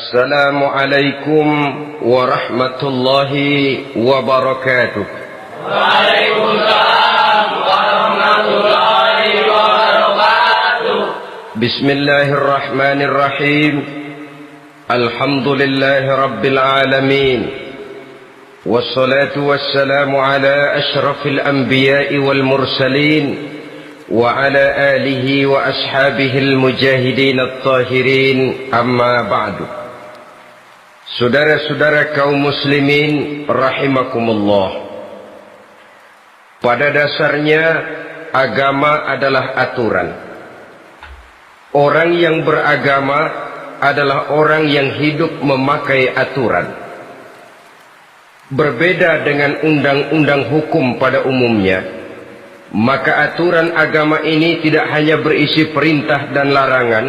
Assalamualaikum warahmatullahi wabarakatuh. Waalaikumsalam warahmatullahi wabarakatuh. Bismillahirrahmanirrahim. Alhamdulillahi rabbil alamin. Wassalatu wassalamu ala ashrafil anbiya'i wal mursalin wa ala alihi wa ashabihil mujahidin at-tahirin, amma ba'du. Saudara-saudara kaum muslimin rahimakumullah. Pada dasarnya agama adalah aturan. Orang yang beragama adalah orang yang hidup memakai aturan. Berbeda dengan undang-undang hukum pada umumnya, maka aturan agama ini tidak hanya berisi perintah dan larangan.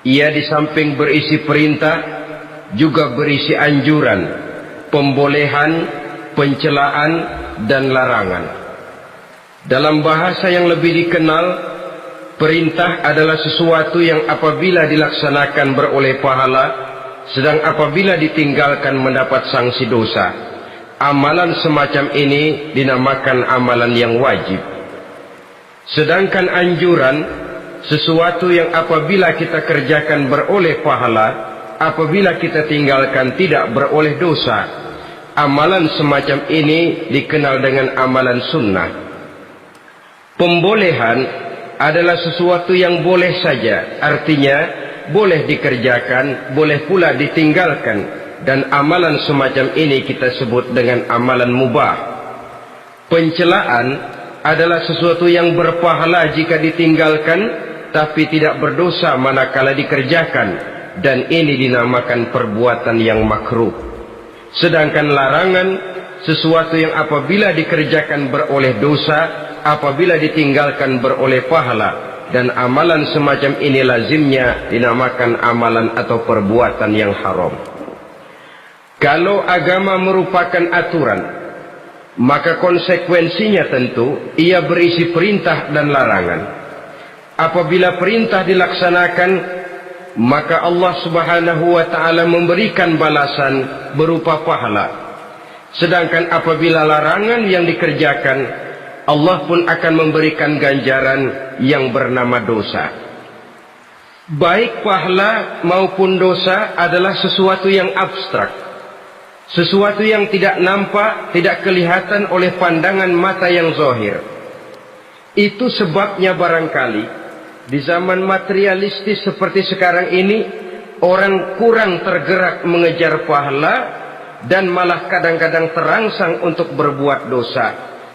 Ia di samping berisi perintah juga berisi anjuran, pembolehan, pencelaan, dan larangan. Dalam bahasa yang lebih dikenal, perintah adalah sesuatu yang apabila dilaksanakan beroleh pahala, sedang apabila ditinggalkan mendapat sanksi dosa. Amalan semacam ini dinamakan amalan yang wajib. Sedangkan anjuran, sesuatu yang apabila kita kerjakan beroleh pahala, apabila kita tinggalkan tidak beroleh dosa. Amalan semacam ini dikenal dengan amalan sunnah. Pembolehan adalah sesuatu yang boleh saja, artinya boleh dikerjakan, boleh pula ditinggalkan. Dan amalan semacam ini kita sebut dengan amalan mubah. Pencelaan adalah sesuatu yang berpahala jika ditinggalkan, tapi tidak berdosa manakala dikerjakan, dan ini dinamakan perbuatan yang makruh. Sedangkan larangan, sesuatu yang apabila dikerjakan beroleh dosa, apabila ditinggalkan beroleh pahala, dan amalan semacam ini lazimnya dinamakan amalan atau perbuatan yang haram. Kalau agama merupakan aturan, maka konsekuensinya tentu ia berisi perintah dan larangan. Apabila perintah dilaksanakan, maka Allah Subhanahu wa ta'ala memberikan balasan berupa pahala. Sedangkan apabila larangan yang dikerjakan, Allah pun akan memberikan ganjaran yang bernama dosa. Baik pahala maupun dosa adalah sesuatu yang abstrak, sesuatu yang tidak nampak, tidak kelihatan oleh pandangan mata yang zahir. Itu sebabnya barangkali di zaman materialistis seperti sekarang ini, orang kurang tergerak mengejar pahala dan malah kadang-kadang terangsang untuk berbuat dosa.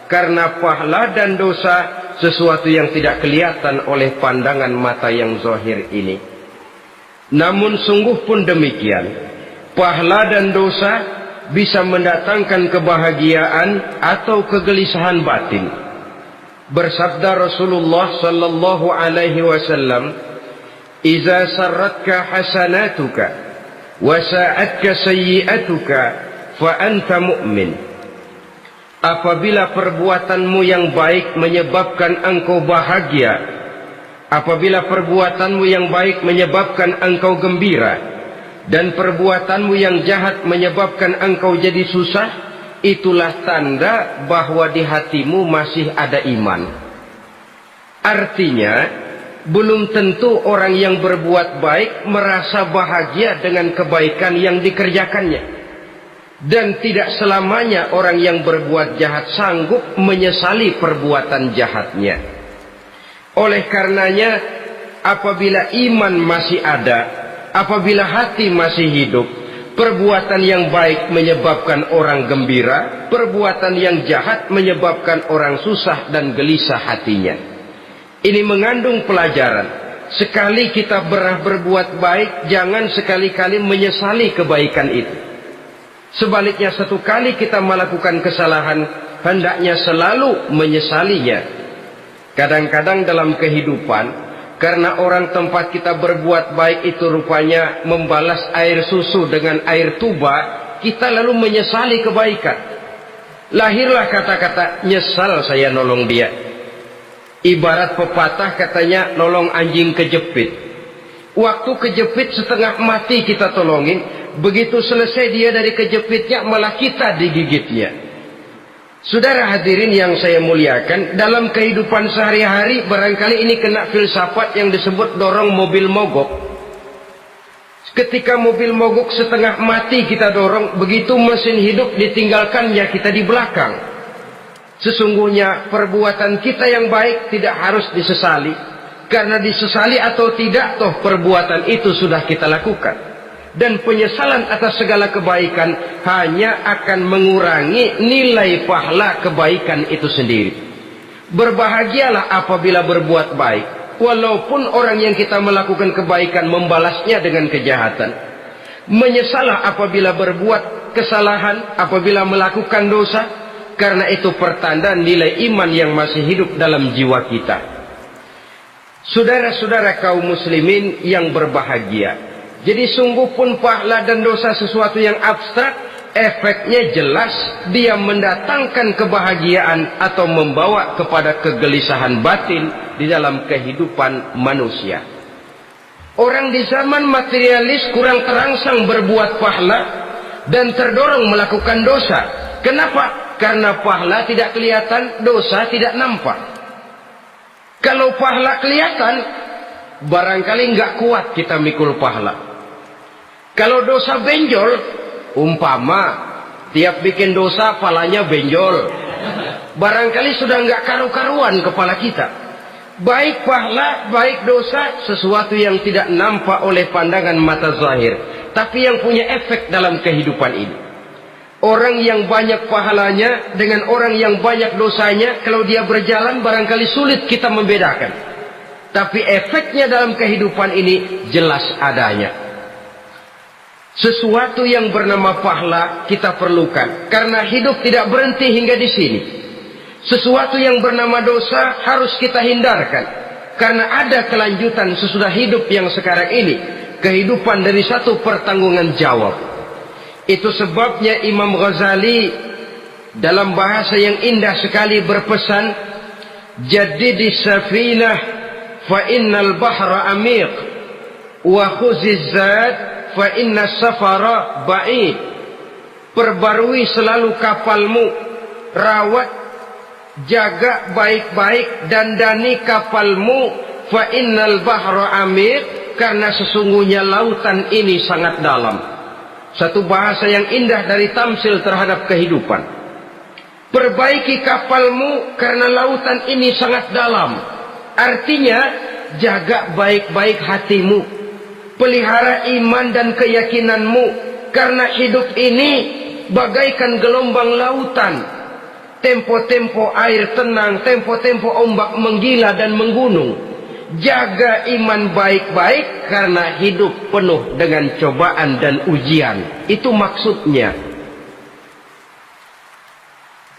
Karena pahala dan dosa sesuatu yang tidak kelihatan oleh pandangan mata yang zahir ini. Namun sungguh pun demikian, pahala dan dosa bisa mendatangkan kebahagiaan atau kegelisahan batin. Bersabda Rasulullah sallallahu alaihi wasallam, "Iza sarratka hasanatuka wa sa'atka sayyi'atuka fa anta mu'min." Apabila perbuatanmu yang baik menyebabkan engkau bahagia, apabila perbuatanmu yang baik menyebabkan engkau gembira, dan perbuatanmu yang jahat menyebabkan engkau jadi susah, itulah tanda bahwa di hatimu masih ada iman. Artinya, belum tentu orang yang berbuat baik merasa bahagia dengan kebaikan yang dikerjakannya. Dan tidak selamanya orang yang berbuat jahat sanggup menyesali perbuatan jahatnya. Oleh karenanya, apabila iman masih ada, apabila hati masih hidup, perbuatan yang baik menyebabkan orang gembira, perbuatan yang jahat menyebabkan orang susah dan gelisah hatinya. Ini mengandung pelajaran. Sekali kita berbuat baik, jangan sekali-kali menyesali kebaikan itu. Sebaliknya, satu kali kita melakukan kesalahan, hendaknya selalu menyesalinya. Kadang-kadang dalam kehidupan, karena orang tempat kita berbuat baik itu rupanya membalas air susu dengan air tuba, kita lalu menyesali kebaikan. Lahirlah kata-kata, nyesal saya nolong dia. Ibarat pepatah katanya, nolong anjing kejepit. Waktu kejepit setengah mati kita tolongin, begitu selesai dia dari kejepitnya malah kita digigitnya. Saudara hadirin yang saya muliakan, dalam kehidupan sehari-hari barangkali ini kena filsafat yang disebut dorong mobil mogok. Ketika mobil mogok setengah mati kita dorong, begitu mesin hidup ditinggalkannya kita di belakang. Sesungguhnya perbuatan kita yang baik tidak harus disesali, karena disesali atau tidak toh perbuatan itu sudah kita lakukan. Dan penyesalan atas segala kebaikan hanya akan mengurangi nilai pahala kebaikan itu sendiri. Berbahagialah apabila berbuat baik, walaupun orang yang kita melakukan kebaikan membalasnya dengan kejahatan. Menyesalah apabila berbuat kesalahan, apabila melakukan dosa, karena itu pertanda nilai iman yang masih hidup dalam jiwa kita. Saudara-saudara kaum muslimin yang berbahagia, jadi sungguh pun pahala dan dosa sesuatu yang abstrak, efeknya jelas dia mendatangkan kebahagiaan atau membawa kepada kegelisahan batin di dalam kehidupan manusia. Orang di zaman materialis kurang terangsang berbuat pahala dan terdorong melakukan dosa. Kenapa? Karena pahala tidak kelihatan, dosa tidak nampak. Kalau pahala kelihatan, barangkali nggak kuat kita mikul pahala. Kalau dosa benjol, umpama tiap bikin dosa palanya benjol, barangkali sudah nggak karu-karuan kepala kita. Baik pahala, baik dosa, sesuatu yang tidak nampak oleh pandangan mata zahir, tapi yang punya efek dalam kehidupan ini. Orang yang banyak pahalanya dengan orang yang banyak dosanya, kalau dia berjalan barangkali sulit kita membedakan. Tapi efeknya dalam kehidupan ini jelas adanya. Sesuatu yang bernama pahala kita perlukan, karena hidup tidak berhenti hingga di sini. Sesuatu yang bernama dosa harus kita hindarkan, karena ada kelanjutan sesudah hidup yang sekarang ini, kehidupan dari satu pertanggungan jawab. Itu sebabnya Imam Ghazali dalam bahasa yang indah sekali berpesan, "Jaddidi safinah fa innal bahra amiq wa khuziz zad fa inna safara ba'id." Perbarui selalu kapalmu, rawat, jaga baik-baik, dandani kapalmu, fa innal bahra amiq, karena sesungguhnya lautan ini sangat dalam. Satu bahasa yang indah dari tamsil terhadap kehidupan. Perbaiki kapalmu karena lautan ini sangat dalam. Artinya jaga baik-baik hatimu, pelihara iman dan keyakinanmu, karena hidup ini bagaikan gelombang lautan. Tempo-tempo air tenang, tempo-tempo ombak menggila dan menggunung. Jaga iman baik-baik karena hidup penuh dengan cobaan dan ujian. Itu maksudnya.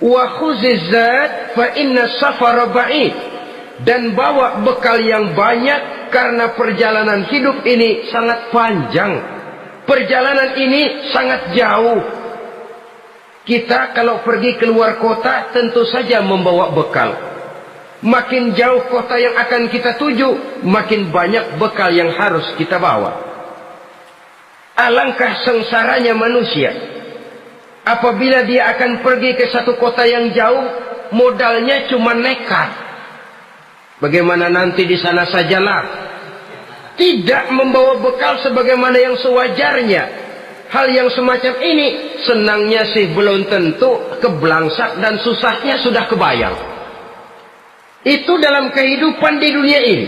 Wa khuzizat fa inna safara ba'id. Dan bawa bekal yang banyak karena perjalanan hidup ini sangat panjang. Perjalanan ini sangat jauh. Kita kalau pergi keluar kota tentu saja membawa bekal. Makin jauh kota yang akan kita tuju, makin banyak bekal yang harus kita bawa. Alangkah sengsaranya manusia apabila dia akan pergi ke satu kota yang jauh, modalnya cuma nekat. Bagaimana nanti di sana sajalah. Tidak membawa bekal sebagaimana yang sewajarnya. Hal yang semacam ini senangnya sih belum tentu, keblangsak dan susahnya sudah kebayang. Itu dalam kehidupan di dunia ini.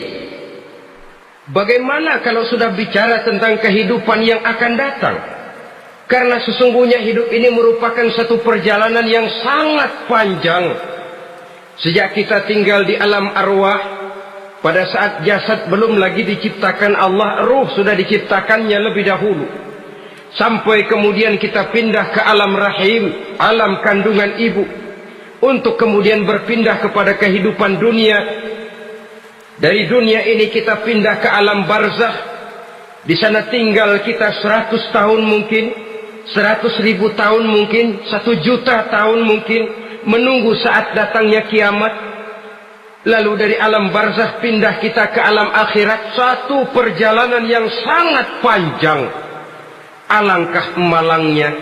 Bagaimana kalau sudah bicara tentang kehidupan yang akan datang? Karena sesungguhnya hidup ini merupakan satu perjalanan yang sangat panjang. Sejak kita tinggal di alam arwah, pada saat jasad belum lagi diciptakan Allah, ruh sudah diciptakannya lebih dahulu. Sampai kemudian kita pindah ke alam rahim, alam kandungan ibu. Untuk kemudian berpindah kepada kehidupan dunia. Dari dunia ini kita pindah ke alam barzakh. Di sana tinggal kita 100 tahun mungkin, 100.000 tahun mungkin, 1 juta tahun mungkin, menunggu saat datangnya kiamat. Lalu dari alam barzakh pindah kita ke alam akhirat. Satu perjalanan yang sangat panjang. Alangkah malangnya,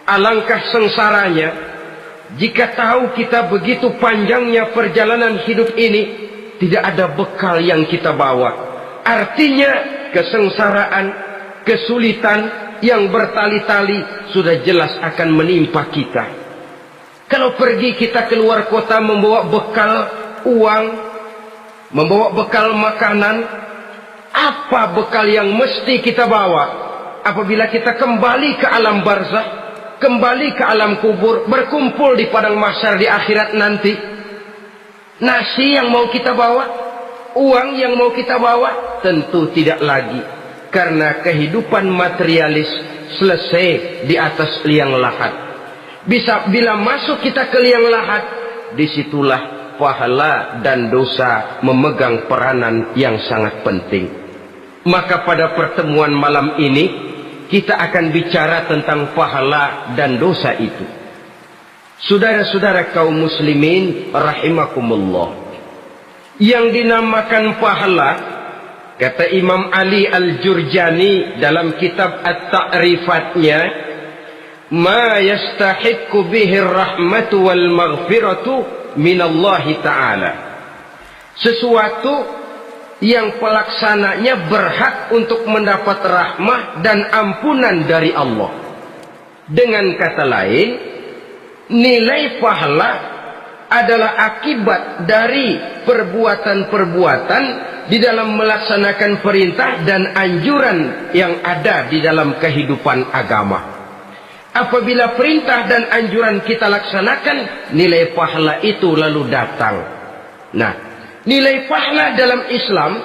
alangkah sengsaranya jika tahu kita begitu panjangnya perjalanan hidup ini, tidak ada bekal yang kita bawa. Artinya kesengsaraan, kesulitan yang bertali-tali sudah jelas akan menimpa kita. Kalau pergi kita keluar kota membawa bekal uang, membawa bekal makanan, apa bekal yang mesti kita bawa? Apabila kita kembali ke alam barzakh, kembali ke alam kubur, berkumpul di padang mahsyar di akhirat nanti, nasi yang mau kita bawa, uang yang mau kita bawa, tentu tidak lagi. Karena kehidupan materialis selesai di atas liang lahat. Bila masuk kita ke liang lahat, disitulah pahala dan dosa memegang peranan yang sangat penting. Maka pada pertemuan malam ini kita akan bicara tentang pahala dan dosa itu. Saudara-saudara kaum muslimin rahimakumullah, yang dinamakan pahala, kata Imam Ali Al-Jurjani dalam kitab At-Ta'rifatnya, ma yastahiqqu bihi ar-rahmatu wal maghfiratu minallahi ta'ala, sesuatu yang pelaksananya berhak untuk mendapat rahmah dan ampunan dari Allah. Dengan kata lain, nilai pahala adalah akibat dari perbuatan-perbuatan di dalam melaksanakan perintah dan anjuran yang ada di dalam kehidupan agama. Apabila perintah dan anjuran kita laksanakan, nilai pahala itu lalu datang. Nah, nilai pahala dalam Islam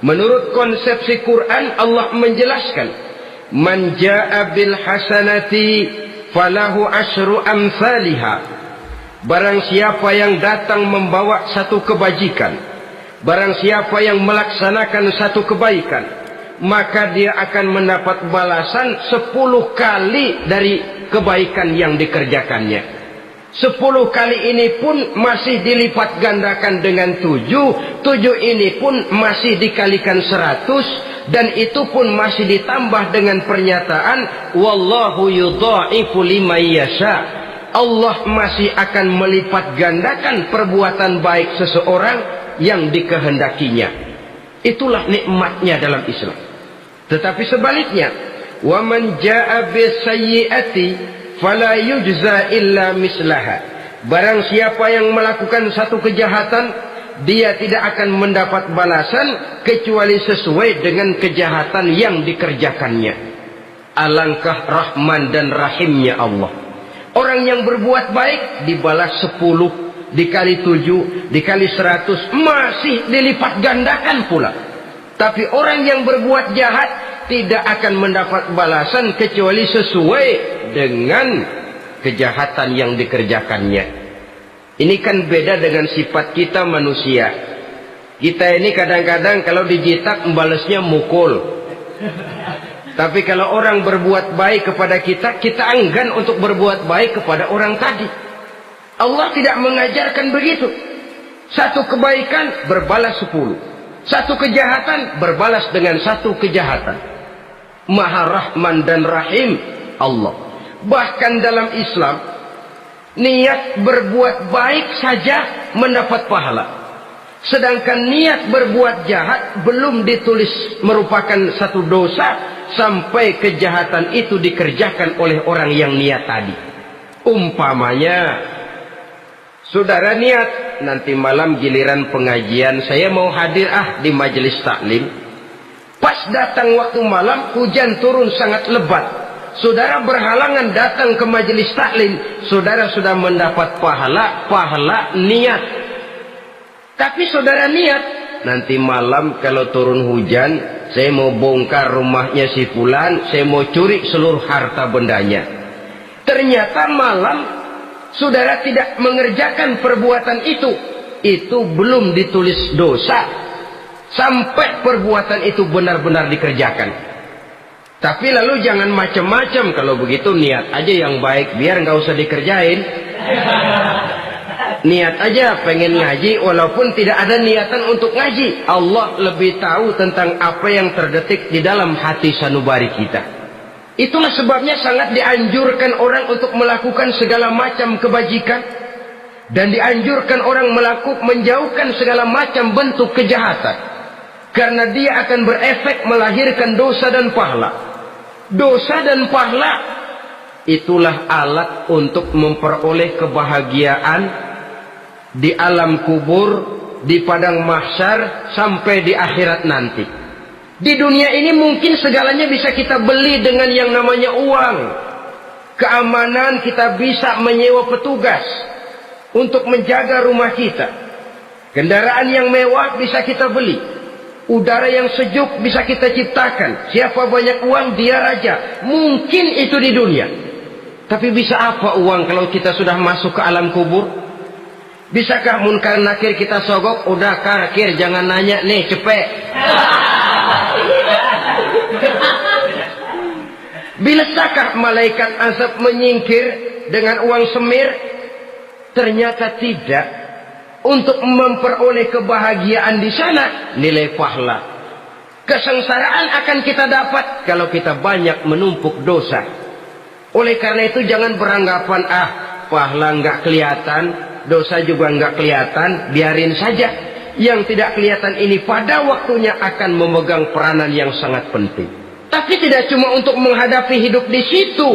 menurut konsepsi Quran, Allah menjelaskan, man jaa bil hasanati falahu asyru amsalha. Barang siapa yang datang membawa satu kebajikan, barang siapa yang melaksanakan satu kebaikan, maka dia akan mendapat balasan 10 kali dari kebaikan yang dikerjakannya. 10 kali ini pun masih dilipat gandakan dengan 7 ini pun masih dikalikan 100, dan itu pun masih ditambah dengan pernyataan wallahu yudha'ifu liman yasha. Allah masih akan melipat gandakan perbuatan baik seseorang yang dikehendakinya. Itulah nikmatnya dalam Islam. Tetapi sebaliknya, wa man jaa bisayyi'ati fala yujza illa mislaha. Barang siapa yang melakukan satu kejahatan, dia tidak akan mendapat balasan kecuali sesuai dengan kejahatan yang dikerjakannya. Alangkah rahman dan rahimnya Allah. Orang yang berbuat baik dibalas 10, dikali 7, dikali 100, masih dilipat gandakan pula. Tapi orang yang berbuat jahat tidak akan mendapat balasan kecuali sesuai dengan kejahatan yang dikerjakannya. Ini kan beda dengan sifat kita manusia. Kita ini kadang-kadang kalau dijitak membalasnya mukul. Tapi kalau orang berbuat baik kepada kita, kita enggan untuk berbuat baik kepada orang tadi. Allah tidak mengajarkan begitu. Satu kebaikan berbalas 10. Satu kejahatan berbalas dengan satu kejahatan. Maha Rahman dan Rahim Allah. Bahkan dalam Islam, niat berbuat baik saja mendapat pahala. Sedangkan niat berbuat jahat belum ditulis merupakan satu dosa sampai kejahatan itu dikerjakan oleh orang yang niat tadi. Umpamanya, saudara niat nanti malam giliran pengajian saya mau hadir di majelis taklim. Pas datang waktu malam, hujan turun sangat lebat. Saudara berhalangan datang ke majelis taklim, saudara sudah mendapat pahala niat. Tapi saudara niat, nanti malam kalau turun hujan, saya mau bongkar rumahnya si fulan, saya mau curi seluruh harta bendanya. Ternyata malam saudara tidak mengerjakan perbuatan itu belum ditulis dosa sampai perbuatan itu benar-benar dikerjakan. Tapi lalu jangan macam-macam, kalau begitu niat aja yang baik biar nggak usah dikerjain. Niat aja pengen ngaji walaupun tidak ada niatan untuk ngaji. Allah lebih tahu tentang apa yang terdetik di dalam hati sanubari kita. Itulah sebabnya sangat dianjurkan orang untuk melakukan segala macam kebajikan, dan dianjurkan orang menjauhkan segala macam bentuk kejahatan, karena dia akan berefek melahirkan dosa dan pahala. Dosa dan pahala itulah alat untuk memperoleh kebahagiaan di alam kubur, di padang mahsyar, sampai di akhirat nanti. Di dunia ini mungkin segalanya bisa kita beli dengan yang namanya uang. Keamanan kita bisa menyewa petugas untuk menjaga rumah kita. Kendaraan yang mewah bisa kita beli. Udara yang sejuk bisa kita ciptakan. Siapa banyak uang dia raja. Mungkin itu di dunia. Tapi bisa apa uang kalau kita sudah masuk ke alam kubur? Bisakah munkar nakir kita sogok? Udah karkir, jangan nanya nih, cepet. Bisakah malaikat azab menyingkir dengan uang semir? Ternyata tidak. Untuk memperoleh kebahagiaan di sana, nilai pahala. Kesengsaraan akan kita dapat kalau kita banyak menumpuk dosa. Oleh karena itu jangan beranggapan, pahala nggak kelihatan, dosa juga nggak kelihatan, biarin saja. Yang tidak kelihatan ini pada waktunya akan memegang peranan yang sangat penting. Tapi tidak cuma untuk menghadapi hidup di situ,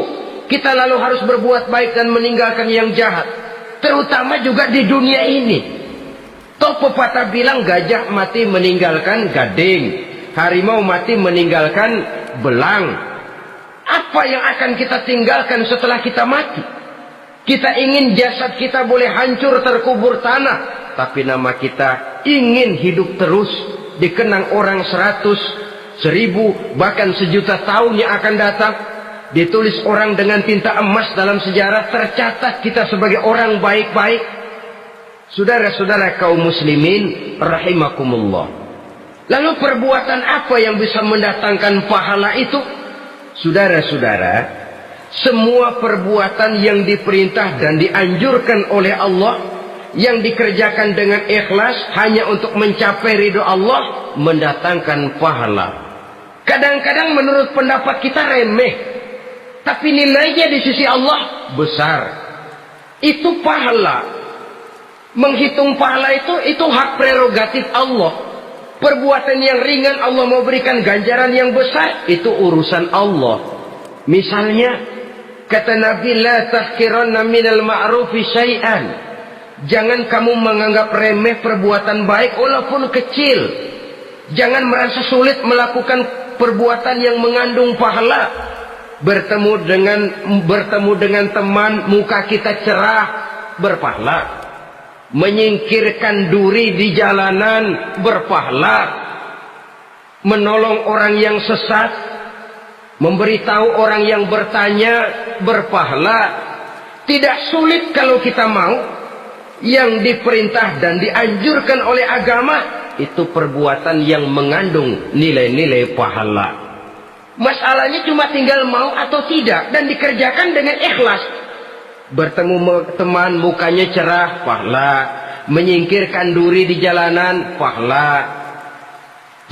kita lalu harus berbuat baik dan meninggalkan yang jahat. Terutama juga di dunia ini. Toh pepatah bilang gajah mati meninggalkan gading, harimau mati meninggalkan belang. Apa yang akan kita tinggalkan setelah kita mati? Kita ingin jasad kita boleh hancur terkubur tanah, tapi nama kita ingin hidup terus, dikenang orang 100, 1000, bahkan 1.000.000 tahun yang akan datang. Ditulis orang dengan tinta emas dalam sejarah, tercatat kita sebagai orang baik-baik. Saudara-saudara kaum muslimin rahimakumullah. Lalu perbuatan apa yang bisa mendatangkan pahala itu? Saudara-saudara, semua perbuatan yang diperintah dan dianjurkan oleh Allah, yang dikerjakan dengan ikhlas hanya untuk mencapai ridho Allah, mendatangkan pahala. Kadang-kadang menurut pendapat kita remeh, tapi nilainya di sisi Allah besar. Itu pahala. Menghitung pahala itu hak prerogatif Allah. Perbuatan yang ringan Allah mau berikan ganjaran yang besar, itu urusan Allah. Misalnya kata Nabi, la tahkiranna minal ma'rufi syai'an. Jangan kamu menganggap remeh perbuatan baik walaupun kecil. Jangan merasa sulit melakukan perbuatan yang mengandung pahala. Bertemu dengan teman, muka kita cerah, berpahala. Menyingkirkan duri di jalanan, berpahala. Menolong orang yang sesat, memberitahu orang yang bertanya, berpahala. Tidak sulit kalau kita mau. Yang diperintah dan dianjurkan oleh agama, itu perbuatan yang mengandung nilai-nilai pahala. Masalahnya cuma tinggal mau atau tidak, dan dikerjakan dengan ikhlas. Bertemu teman, mukanya cerah, pahala. Menyingkirkan duri di jalanan, pahala.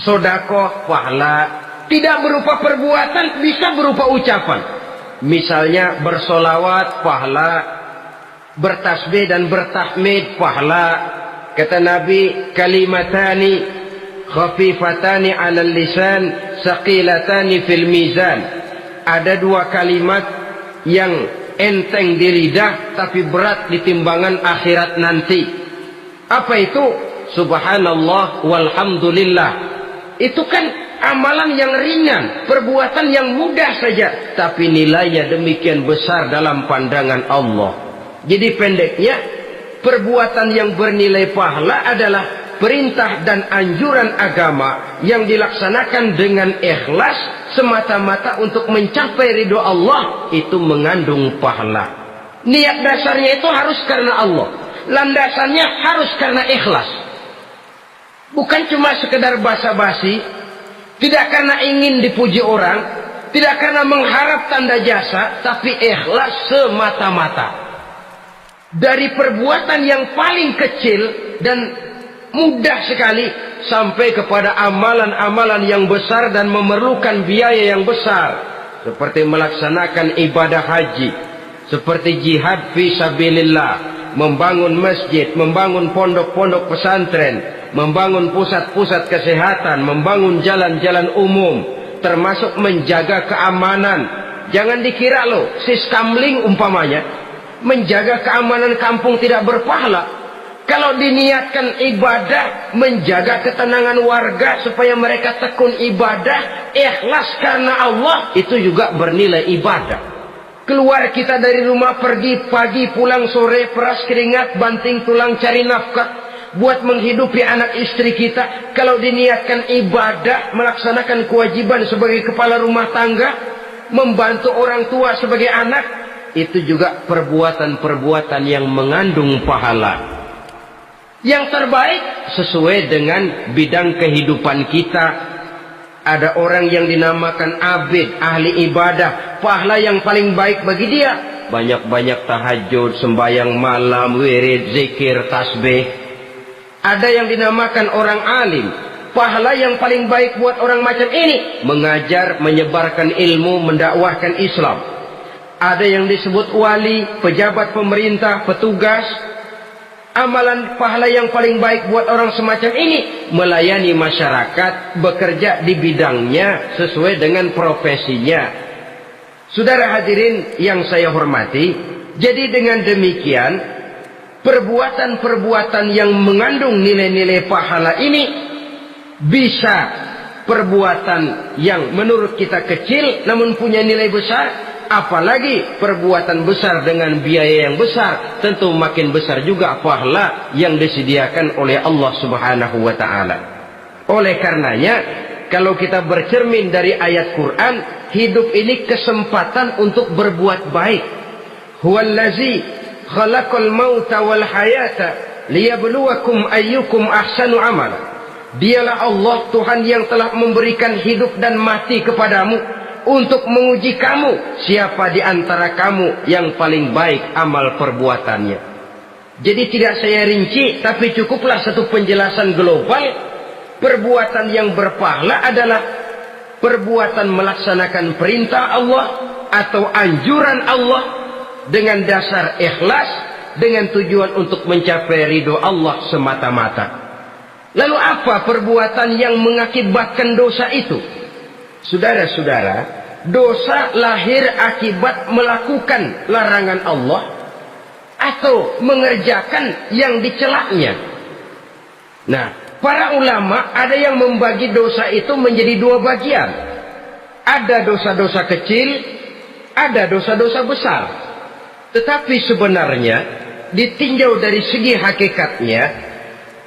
Sodakoh, pahala. Tidak berupa perbuatan, bisa berupa ucapan. Misalnya bersolawat, pahala. Bertasbih dan bertahmid, pahala. Kata Nabi, kalimatani khafifatani 'alal lisan, saqilatani fil mizan. Ada dua kalimat yang enteng di lidah tapi berat di timbangan akhirat nanti. Apa itu? Subhanallah walhamdulillah. Itu kan amalan yang ringan, perbuatan yang mudah saja, tapi nilainya demikian besar dalam pandangan Allah. Jadi pendeknya, perbuatan yang bernilai pahala adalah perintah dan anjuran agama yang dilaksanakan dengan ikhlas semata-mata untuk mencapai ridho Allah, itu mengandung pahala. Niat dasarnya itu harus karena Allah, landasannya harus karena ikhlas. Bukan cuma sekedar basa-basi, tidak karena ingin dipuji orang, tidak karena mengharap tanda jasa, tapi ikhlas semata-mata. Dari perbuatan yang paling kecil dan mudah sekali sampai kepada amalan-amalan yang besar dan memerlukan biaya yang besar, seperti melaksanakan ibadah haji, seperti jihad fi sabilillah, membangun masjid, membangun pondok-pondok pesantren, membangun pusat-pusat kesehatan, membangun jalan-jalan umum, termasuk menjaga keamanan. Jangan dikira loh, siskamling umpamanya, menjaga keamanan kampung tidak berpahala. Kalau diniatkan ibadah, menjaga ketenangan warga supaya mereka tekun ibadah, ikhlas karena Allah, itu juga bernilai ibadah. Keluar kita dari rumah, pergi pagi, pulang sore, peras keringat, banting tulang cari nafkah buat menghidupi anak istri kita. Kalau diniatkan ibadah, melaksanakan kewajiban sebagai kepala rumah tangga, membantu orang tua sebagai anak, itu juga perbuatan-perbuatan yang mengandung pahala. Yang terbaik sesuai dengan bidang kehidupan kita. Ada orang yang dinamakan abid, ahli ibadah, pahala yang paling baik bagi dia banyak-banyak tahajud, sembahyang malam, wirid, zikir, tasbih. Ada yang dinamakan orang alim, pahala yang paling baik buat orang macam ini mengajar, menyebarkan ilmu, mendakwahkan Islam. Ada yang disebut wali, pejabat pemerintah, petugas. Amalan pahala yang paling baik buat orang semacam ini melayani masyarakat, bekerja di bidangnya sesuai dengan profesinya. Saudara hadirin yang saya hormati, jadi dengan demikian perbuatan-perbuatan yang mengandung nilai-nilai pahala ini bisa perbuatan yang menurut kita kecil namun punya nilai besar. Apalagi perbuatan besar dengan biaya yang besar, tentu makin besar juga pahala yang disediakan oleh Allah Subhanahu wa taala. Oleh karenanya, kalau kita bercermin dari ayat Quran, hidup ini kesempatan untuk berbuat baik. Huwallazi khalaqal mauta wal hayata liyabluwakum ayyukum ahsanu amala. Dialah Allah, Tuhan yang telah memberikan hidup dan mati kepadamu untuk menguji kamu, siapa di antara kamu yang paling baik amal perbuatannya. Jadi tidak saya rinci, tapi cukuplah satu penjelasan global. Perbuatan yang berpahala adalah perbuatan melaksanakan perintah Allah atau anjuran Allah dengan dasar ikhlas, dengan tujuan untuk mencapai ridho Allah semata-mata. Lalu apa perbuatan yang mengakibatkan dosa itu? Saudara-saudara, dosa lahir akibat melakukan larangan Allah atau mengerjakan yang dicelaknya. Nah, para ulama ada yang membagi dosa itu menjadi dua bagian. Ada dosa-dosa kecil, ada dosa-dosa besar. Tetapi sebenarnya ditinjau dari segi hakikatnya,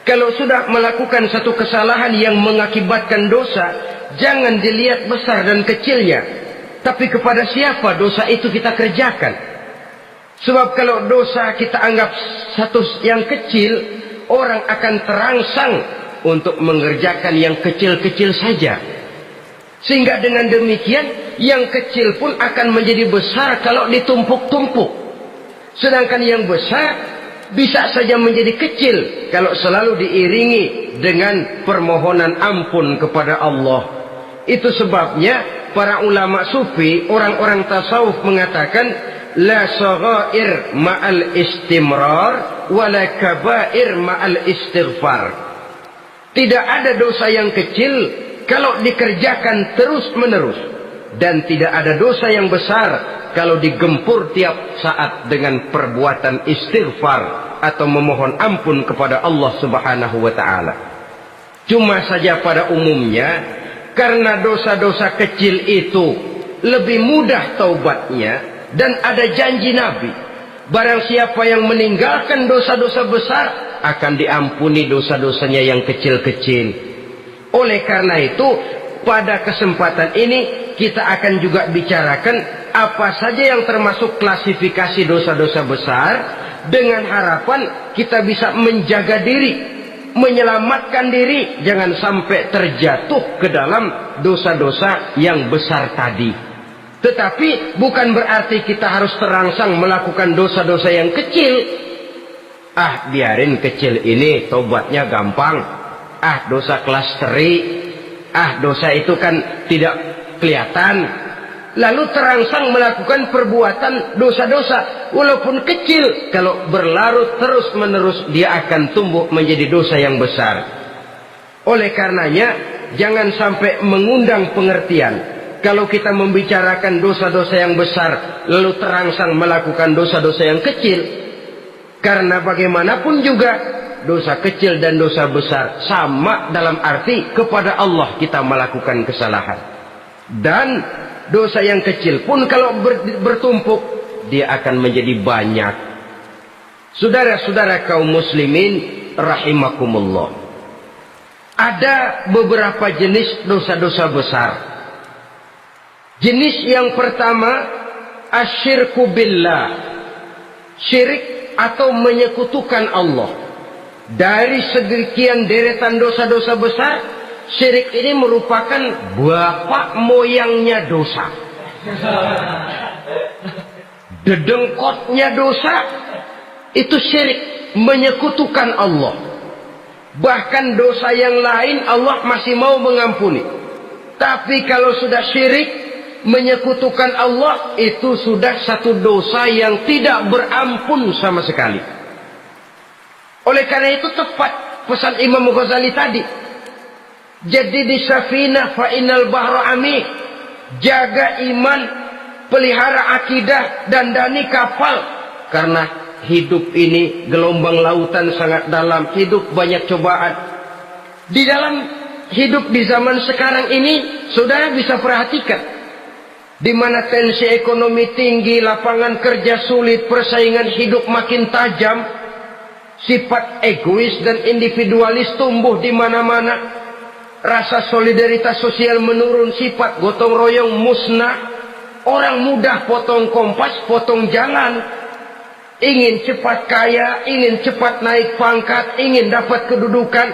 kalau sudah melakukan satu kesalahan yang mengakibatkan dosa, jangan dilihat besar dan kecilnya, tapi kepada siapa dosa itu kita kerjakan. Sebab kalau dosa kita anggap satu yang kecil, orang akan terangsang untuk mengerjakan yang kecil-kecil saja. Sehingga dengan demikian, yang kecil pun akan menjadi besar kalau ditumpuk-tumpuk. Sedangkan yang besar bisa saja menjadi kecil kalau selalu diiringi dengan permohonan ampun kepada Allah. Itu sebabnya para ulama sufi, orang-orang tasawuf mengatakan la saghair ma'al istimrar wa la kabair ma'al istighfar. Tidak ada dosa yang kecil kalau dikerjakan terus-menerus, dan tidak ada dosa yang besar kalau digempur tiap saat dengan perbuatan istighfar atau memohon ampun kepada Allah Subhanahu wa taala. Cuma saja pada umumnya, karena dosa-dosa kecil itu lebih mudah taubatnya, dan ada janji Nabi, barang siapa yang meninggalkan dosa-dosa besar akan diampuni dosa-dosanya yang kecil-kecil. Oleh karena itu, pada kesempatan ini kita akan juga bicarakan apa saja yang termasuk klasifikasi dosa-dosa besar, dengan harapan kita bisa menjaga diri, menyelamatkan diri, jangan sampai terjatuh ke dalam dosa-dosa yang besar tadi. Tetapi bukan berarti kita harus terangsang melakukan dosa-dosa yang kecil. Ah, biarin kecil ini, tobatnya gampang. Ah, dosa kelas teri. Ah, dosa itu kan tidak kelihatan. Lalu terangsang melakukan perbuatan dosa-dosa. Walaupun kecil, kalau berlarut terus-menerus, dia akan tumbuh menjadi dosa yang besar. Oleh karenanya, jangan sampai mengundang pengertian. Kalau kita membicarakan dosa-dosa yang besar, lalu terangsang melakukan dosa-dosa yang kecil. Karena bagaimanapun juga, dosa kecil dan dosa besar sama dalam arti kepada Allah kita melakukan kesalahan. Dan dosa yang kecil pun kalau bertumpuk, dia akan menjadi banyak. Saudara-saudara kaum muslimin rahimakumullah, ada beberapa jenis dosa-dosa besar. Jenis yang pertama, asyirku billah, syirik atau menyekutukan Allah. Dari sekian deretan dosa-dosa besar, syirik ini merupakan bapak moyangnya dosa. Dedengkotnya dosa itu syirik, menyekutukan Allah. Bahkan dosa yang lain Allah masih mau mengampuni. Tapi kalau sudah syirik, menyekutukan Allah, itu sudah satu dosa yang tidak berampun sama sekali. Oleh karena itu tepat pesan Imam Ghazali tadi. Jadi di safinah fa innal bahra amik. Jaga iman, pelihara akidah, dandani kapal. Karena hidup ini gelombang lautan sangat dalam, hidup banyak cobaan. Di dalam hidup di zaman sekarang ini, saudara bisa perhatikan, di mana tensi ekonomi tinggi, lapangan kerja sulit, persaingan hidup makin tajam, sifat egois dan individualis tumbuh di mana-mana, rasa solidaritas sosial menurun, sifat gotong royong musnah, orang mudah potong kompas, potong jalan, ingin cepat kaya, ingin cepat naik pangkat, ingin dapat kedudukan.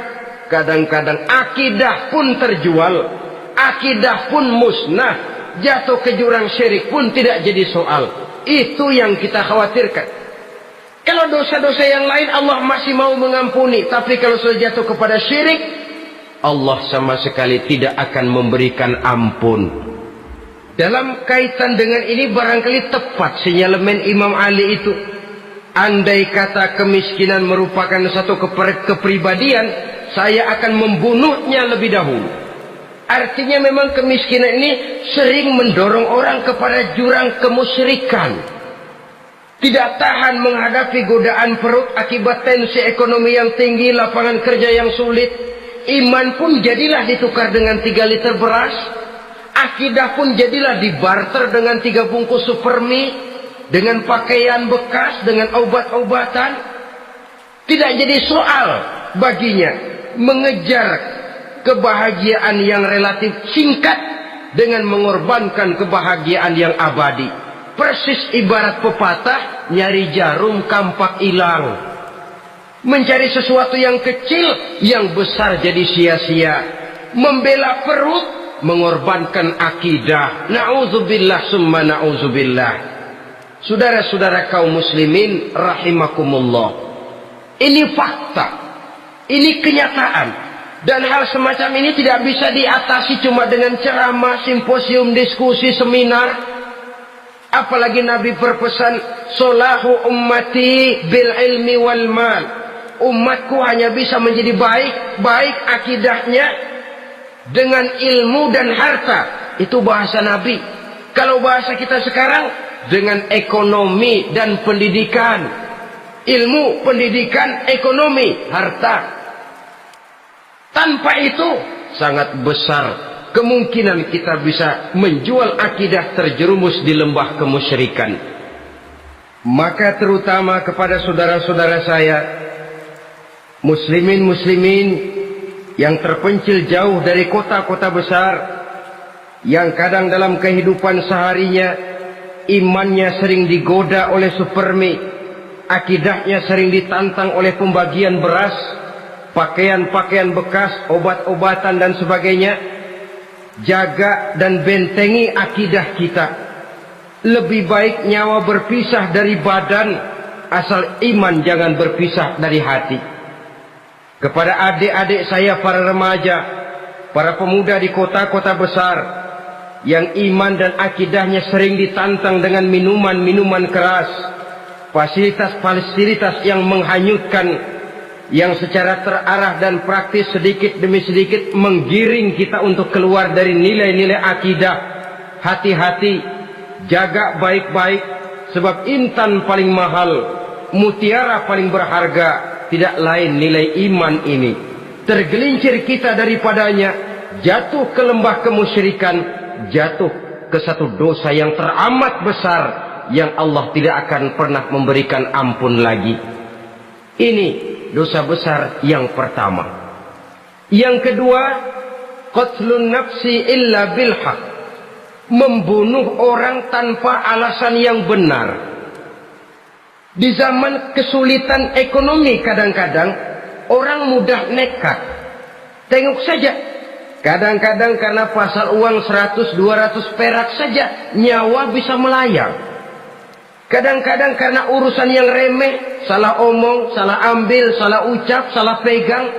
Kadang-kadang akidah pun terjual, akidah pun musnah. Jatuh ke jurang syirik pun tidak jadi soal. Itu yang kita khawatirkan. Kalau dosa-dosa yang lain Allah masih mau mengampuni, tapi kalau sudah jatuh kepada syirik, Allah sama sekali tidak akan memberikan ampun. Dalam kaitan dengan ini barangkali tepat sinyalemen Imam Ali itu. Andai kata kemiskinan merupakan satu kepribadian, saya akan membunuhnya lebih dahulu. Artinya memang kemiskinan ini sering mendorong orang kepada jurang kemusyrikan. Tidak tahan menghadapi godaan perut akibat tensi ekonomi yang tinggi, lapangan kerja yang sulit. Iman pun jadilah ditukar dengan 3 liter beras. Akidah pun jadilah dibarter dengan 3 bungkus supermi, dengan pakaian bekas, dengan obat-obatan. Tidak jadi soal baginya mengejar kebahagiaan yang relatif singkat dengan mengorbankan kebahagiaan yang abadi. Persis ibarat pepatah, nyari jarum kampak hilang. Mencari sesuatu yang kecil, yang besar jadi sia-sia. Membela perut, mengorbankan akidah. Na'udzubillah summa na'udzubillah. Saudara-saudara kaum muslimin rahimakumullah, ini fakta, ini kenyataan. Dan hal semacam ini tidak bisa diatasi cuma dengan ceramah, simposium, diskusi, seminar. Apalagi Nabi berpesan, solahu ummati bil ilmi wal mal. Umatku hanya bisa menjadi baik akidahnya dengan ilmu dan harta. Itu bahasa Nabi. Kalau bahasa kita sekarang, dengan ekonomi dan pendidikan. Ilmu, pendidikan, ekonomi, harta. Tanpa itu sangat besar kemungkinan kita bisa menjual akidah terjerumus di lembah kemusyrikan. Maka terutama kepada saudara-saudara saya, muslimin yang terpencil jauh dari kota-kota besar, yang kadang dalam kehidupan seharinya imannya sering digoda oleh supermi, akidahnya sering ditantang oleh pembagian beras, pakaian-pakaian bekas, obat-obatan dan sebagainya. Jaga dan bentengi akidah kita. Lebih baik nyawa berpisah dari badan asal iman jangan berpisah dari hati. Kepada adik-adik saya para remaja, para pemuda di kota-kota besar yang iman dan akidahnya sering ditantang dengan minuman-minuman keras, fasilitas-fasilitas yang menghanyutkan, yang secara terarah dan praktis sedikit demi sedikit menggiring kita untuk keluar dari nilai-nilai akidah. Hati-hati, jaga baik-baik, sebab intan paling mahal, mutiara paling berharga tidak lain nilai iman ini. Tergelincir kita daripadanya, jatuh ke lembah kemusyrikan, jatuh ke satu dosa yang teramat besar yang Allah tidak akan pernah memberikan ampun lagi. Ini dosa besar yang pertama. Yang kedua, qatlun nafsi illa bil haq, membunuh orang tanpa alasan yang benar. Di zaman kesulitan ekonomi kadang-kadang orang mudah nekat. Tengok saja, kadang-kadang karena pasar uang 100-200 perak saja nyawa bisa melayang. Kadang-kadang karena urusan yang remeh, salah omong, salah ambil, salah ucap, salah pegang,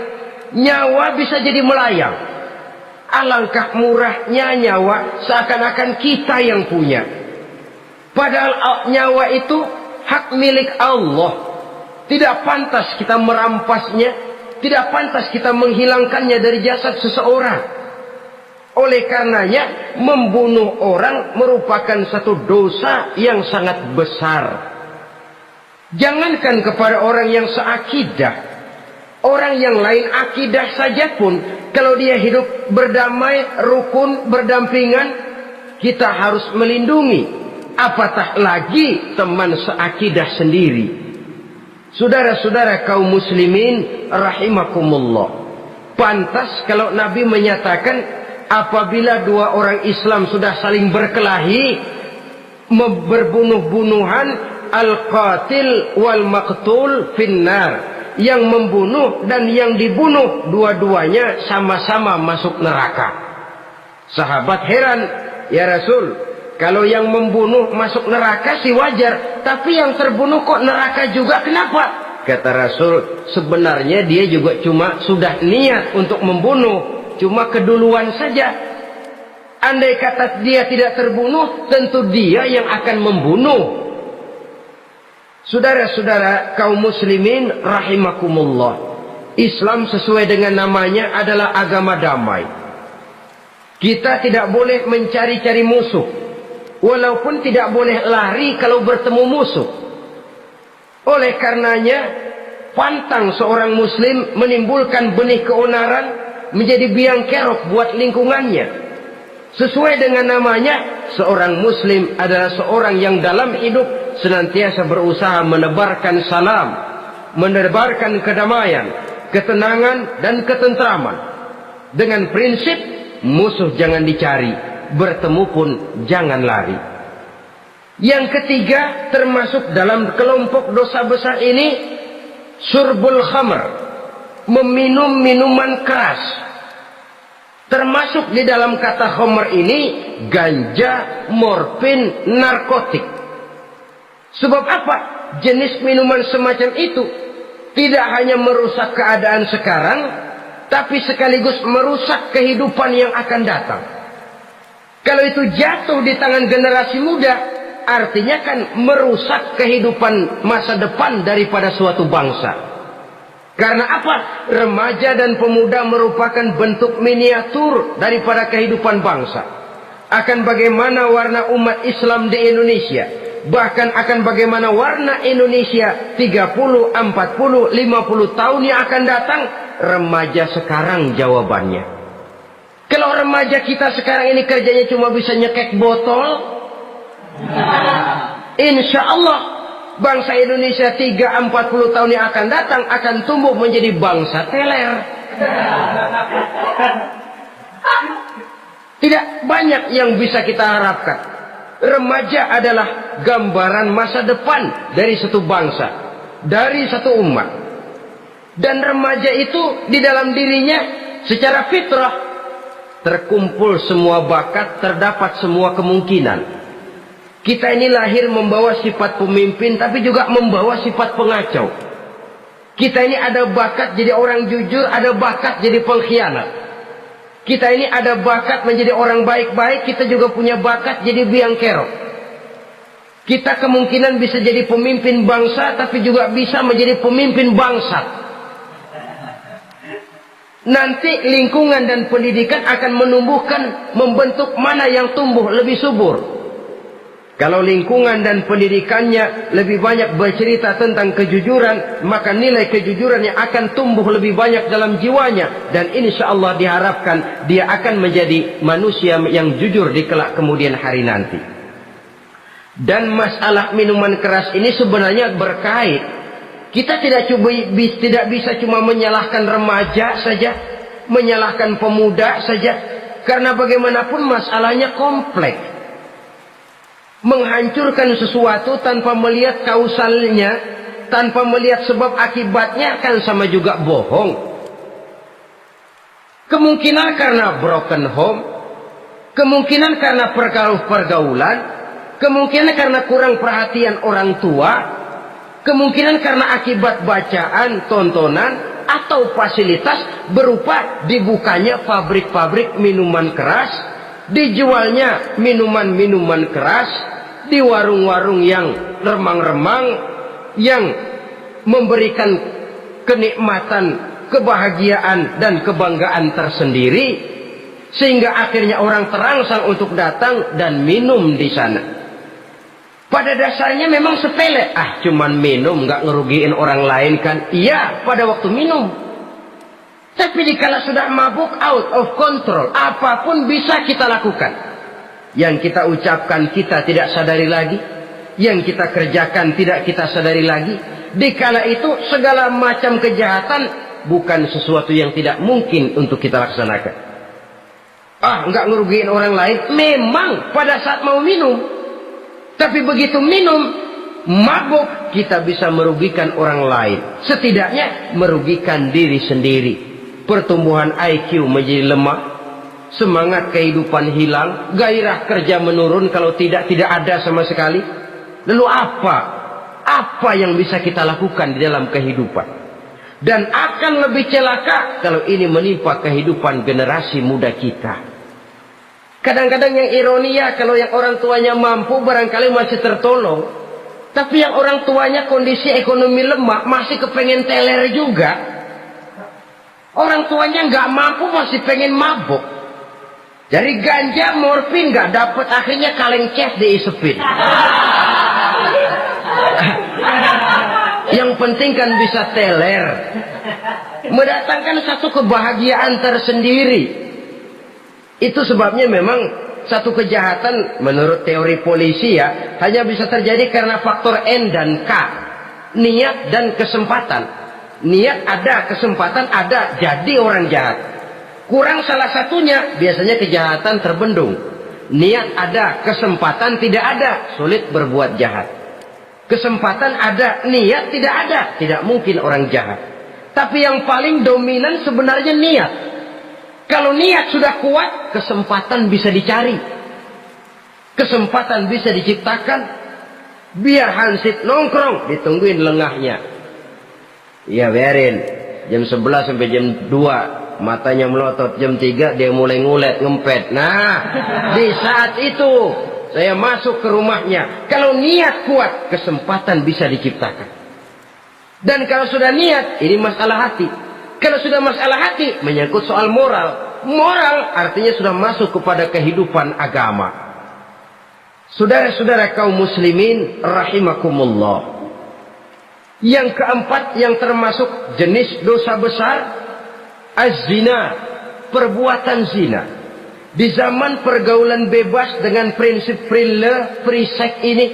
nyawa bisa jadi melayang. Alangkah murahnya nyawa, seakan-akan kita yang punya. Padahal nyawa itu hak milik Allah. Tidak pantas kita merampasnya, tidak pantas kita menghilangkannya dari jasad seseorang. Oleh karenanya, membunuh orang merupakan satu dosa yang sangat besar. Jangankan kepada orang yang seakidah, orang yang lain akidah saja pun, kalau dia hidup berdamai, rukun, berdampingan, kita harus melindungi. Apatah lagi teman seakidah sendiri. Saudara-saudara kaum muslimin rahimakumullah, pantas kalau Nabi menyatakan apabila dua orang Islam sudah saling berkelahi, berbunuh-bunuhan, al-qatil wal maqtul finnar, yang membunuh dan yang dibunuh dua-duanya sama-sama masuk neraka. Sahabat heran, ya Rasul, kalau yang membunuh masuk neraka sih wajar, tapi yang terbunuh kok neraka juga, kenapa? Kata Rasul, sebenarnya dia juga cuma sudah niat untuk membunuh, cuma keduluan saja. Andai kata dia tidak terbunuh, tentu dia yang akan membunuh. Saudara-saudara kaum muslimin rahimakumullah, Islam sesuai dengan namanya adalah agama damai. Kita tidak boleh mencari-cari musuh, walaupun tidak boleh lari kalau bertemu musuh. Oleh karenanya, pantang seorang muslim menimbulkan benih keonaran menjadi biang kerok buat lingkungannya. Sesuai dengan namanya, seorang muslim adalah seorang yang dalam hidup senantiasa berusaha menebarkan salam, menebarkan kedamaian, ketenangan dan ketentraman. Dengan prinsip musuh jangan dicari, bertemu pun jangan lari. Yang ketiga, termasuk dalam kelompok dosa besar ini, syurbul khamr, meminum minuman keras. Termasuk di dalam kata khamr ini ganja, morfin, narkotik. Sebab apa? Jenis minuman semacam itu tidak hanya merusak keadaan sekarang, tapi sekaligus merusak kehidupan yang akan datang. Kalau itu jatuh di tangan generasi muda, artinya kan merusak kehidupan masa depan daripada suatu bangsa. Karena apa? Remaja dan pemuda merupakan bentuk miniatur daripada kehidupan bangsa. Akan bagaimana warna umat Islam di Indonesia, bahkan akan bagaimana warna Indonesia 30, 40, 50 tahun yang akan datang, remaja sekarang jawabannya. Kalau remaja kita sekarang ini kerjanya cuma bisa nyekek botol, insya Allah bangsa Indonesia 30-40 tahun yang akan datang akan tumbuh menjadi bangsa teler. Tidak banyak yang bisa kita harapkan. Remaja adalah gambaran masa depan dari satu bangsa, dari satu umat. Dan remaja itu di dalam dirinya secara fitrah terkumpul semua bakat, terdapat semua kemungkinan. Kita ini lahir membawa sifat pemimpin, tapi juga membawa sifat pengacau. Kita ini ada bakat jadi orang jujur, ada bakat jadi pengkhianat. Kita ini ada bakat menjadi orang baik-baik, kita juga punya bakat jadi biang kerok. Kita kemungkinan bisa jadi pemimpin bangsa, tapi juga bisa menjadi pemimpin bangsat. Nanti lingkungan dan pendidikan akan menumbuhkan, membentuk mana yang tumbuh lebih subur. Kalau lingkungan dan pendidikannya lebih banyak bercerita tentang kejujuran, maka nilai kejujuran yang akan tumbuh lebih banyak dalam jiwanya. Dan insya Allah diharapkan dia akan menjadi manusia yang jujur di kelak kemudian hari nanti. Dan masalah minuman keras ini sebenarnya berkait. Kita tidak bisa cuma menyalahkan remaja saja, menyalahkan pemuda saja. Karena bagaimanapun masalahnya kompleks. Menghancurkan sesuatu tanpa melihat kausalnya, tanpa melihat sebab akibatnya akan sama juga bohong. Kemungkinan karena broken home, kemungkinan karena pergaulan, kemungkinan karena kurang perhatian orang tua, kemungkinan karena akibat bacaan, tontonan, atau fasilitas berupa dibukanya pabrik-pabrik minuman keras, dijualnya minuman-minuman keras, di warung-warung yang remang-remang, yang memberikan kenikmatan, kebahagiaan dan kebanggaan tersendiri, sehingga akhirnya orang terangsang untuk datang dan minum di sana. Pada dasarnya memang sepele, cuman minum, nggak ngerugiin orang lain kan? Iya, pada waktu minum. Tapi dikala sudah mabuk, out of control, apapun bisa kita lakukan. Yang kita ucapkan kita tidak sadari lagi, yang kita kerjakan tidak kita sadari lagi. Dikala itu segala macam kejahatan bukan sesuatu yang tidak mungkin untuk kita laksanakan. Nggak ngerugiin orang lain, memang pada saat mau minum. Tapi begitu minum, mabuk, kita bisa merugikan orang lain. Setidaknya merugikan diri sendiri. Pertumbuhan IQ menjadi lemah, semangat kehidupan hilang, gairah kerja menurun, kalau tidak ada sama sekali. Lalu apa yang bisa kita lakukan di dalam kehidupan? Dan akan lebih celaka kalau ini menimpa kehidupan generasi muda kita. Kadang-kadang yang ironi ya, kalau yang orang tuanya mampu barangkali masih tertolong, tapi yang orang tuanya kondisi ekonomi lemah masih kepengen teler juga. Orang tuanya nggak mampu masih pengen mabuk. Dari ganja, morfin nggak dapat, akhirnya kaleng ces diisepin. Yang penting kan bisa teler, mendatangkan satu kebahagiaan tersendiri. Itu sebabnya memang satu kejahatan menurut teori polisi ya hanya bisa terjadi karena faktor N dan K, niat dan kesempatan. Niat ada, kesempatan ada, jadi orang jahat. Kurang salah satunya, biasanya kejahatan terbendung. Niat ada, kesempatan tidak ada, sulit berbuat jahat. Kesempatan ada, niat tidak ada, tidak mungkin orang jahat. Tapi yang paling dominan sebenarnya niat. Kalau niat sudah kuat, kesempatan bisa dicari. Kesempatan bisa diciptakan. Biar Hansip nongkrong, ditungguin lengahnya. Ya biarin, jam 11 sampai jam 2. Matanya melotot, jam 3 dia mulai ngulet, ngempet. Nah, di saat itu saya masuk ke rumahnya. Kalau niat kuat, kesempatan bisa diciptakan. Dan kalau sudah niat, ini masalah hati. Kalau sudah masalah hati, menyangkut soal moral. Moral artinya sudah masuk kepada kehidupan agama. Saudara-saudara kaum muslimin rahimakumullah. Yang keempat yang termasuk jenis dosa besar, az-zina, perbuatan zina. Di zaman pergaulan bebas dengan prinsip free love, free sex ini,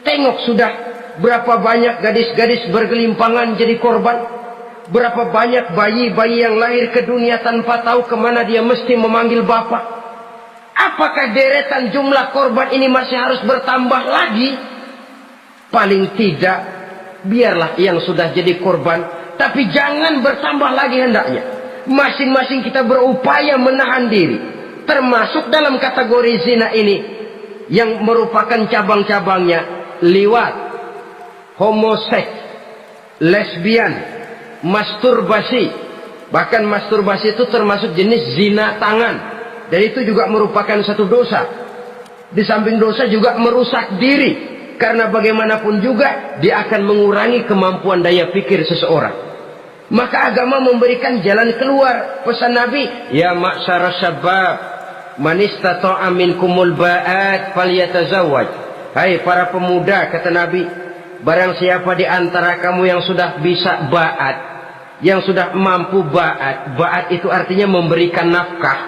tengok sudah berapa banyak gadis-gadis bergelimpangan jadi korban. Berapa banyak bayi-bayi yang lahir ke dunia tanpa tahu kemana dia mesti memanggil bapak. Apakah deretan jumlah korban ini masih harus bertambah lagi? Paling tidak, biarlah yang sudah jadi korban, tapi jangan bertambah lagi hendaknya. Masing-masing kita berupaya menahan diri. Termasuk dalam kategori zina ini, yang merupakan cabang-cabangnya liwat, homoseks, lesbian, masturbasi. Bahkan masturbasi itu termasuk jenis zina tangan, dan itu juga merupakan satu dosa. Di samping dosa juga merusak diri, karena bagaimanapun juga dia akan mengurangi kemampuan daya pikir seseorang. Maka agama memberikan jalan keluar. Pesan Nabi, ya ma'syara syabab, man istata'a minkumul ba'at falyatazawwaj. Hai para pemuda, kata Nabi, barang siapa di antara kamu yang sudah bisa ba'at, yang sudah mampu ba'at. Ba'at itu artinya memberikan nafkah,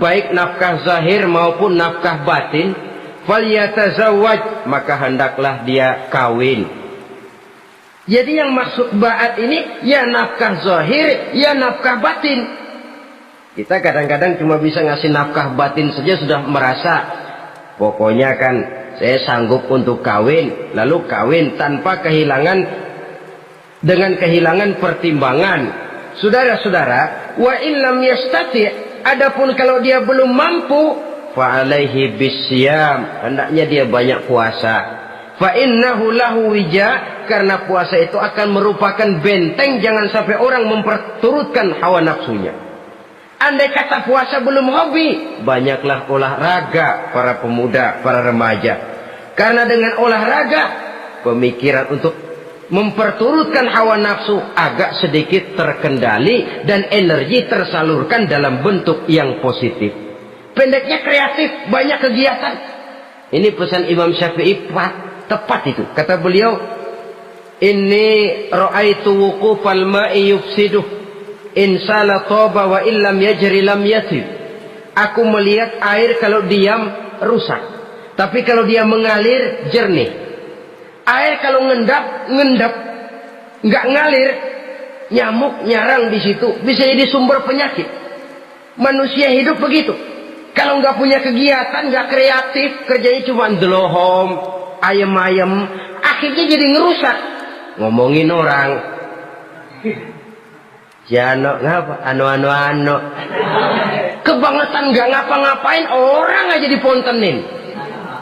baik nafkah zahir maupun nafkah batin. Falyatazawwaj, maka hendaklah dia kawin. Jadi yang maksud ba'at ini ya nafkah zahir, ya nafkah batin. Kita kadang-kadang cuma bisa ngasih nafkah batin saja sudah merasa pokoknya kan saya sanggup untuk kawin, lalu kawin tanpa dengan kehilangan pertimbangan. Saudara-saudara, wa illam yastati, adapun kalau dia belum mampu, fa alaihi bisyam, hendaknya dia banyak puasa. Fa innahu lahu wija, karena puasa itu akan merupakan benteng jangan sampai orang memperturutkan hawa nafsunya. Andai kata puasa belum hobi, banyaklah olahraga para pemuda, para remaja. Karena dengan olahraga, pemikiran untuk memperturutkan hawa nafsu agak sedikit terkendali dan energi tersalurkan dalam bentuk yang positif. Pendeknya kreatif, banyak kegiatan. Ini pesan Imam Syafi'i tepat itu. Kata beliau, inni ra'aitu wuqufal ma'i yufsiduh insala toba wa illam yajri lam yatib. Aku melihat air kalau diam rusak, tapi kalau dia mengalir jernih. Air kalau ngendap nggak ngalir, nyamuk nyarang di situ, bisa jadi sumber penyakit. Manusia hidup begitu. Kalau nggak punya kegiatan, nggak kreatif, kerjanya cuma delohom, ayam-ayam, akhirnya jadi ngerusak. Ngomongin orang, Jano ngapa? Ano. Kebangetan nggak ngapa-ngapain, orang aja dipontenin.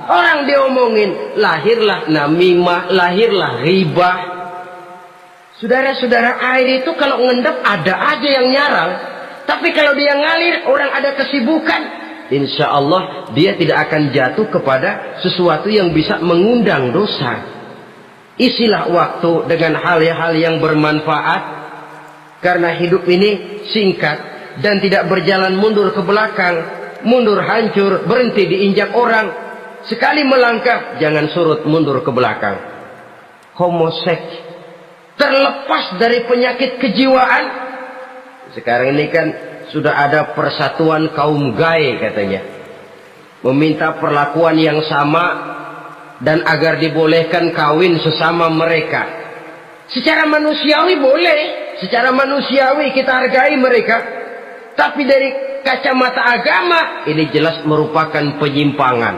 Orang diomongin, lahirlah namimah, lahirlah ribah. Saudara-saudara, air itu kalau ngendap ada aja yang nyarang. Tapi kalau dia ngalir, orang ada kesibukan, insya Allah dia tidak akan jatuh kepada sesuatu yang bisa mengundang dosa. Isilah waktu dengan hal-hal yang bermanfaat. Karena hidup ini singkat dan tidak berjalan mundur ke belakang, mundur hancur, berhenti diinjak orang. Sekali melangkah, jangan surut mundur ke belakang. Homoseks, terlepas dari penyakit kejiwaan. Sekarang ini kan sudah ada persatuan kaum gay katanya, meminta perlakuan yang sama dan agar dibolehkan kawin sesama mereka. Secara manusiawi boleh, secara manusiawi kita hargai mereka. Tapi dari kacamata agama, ini jelas merupakan penyimpangan.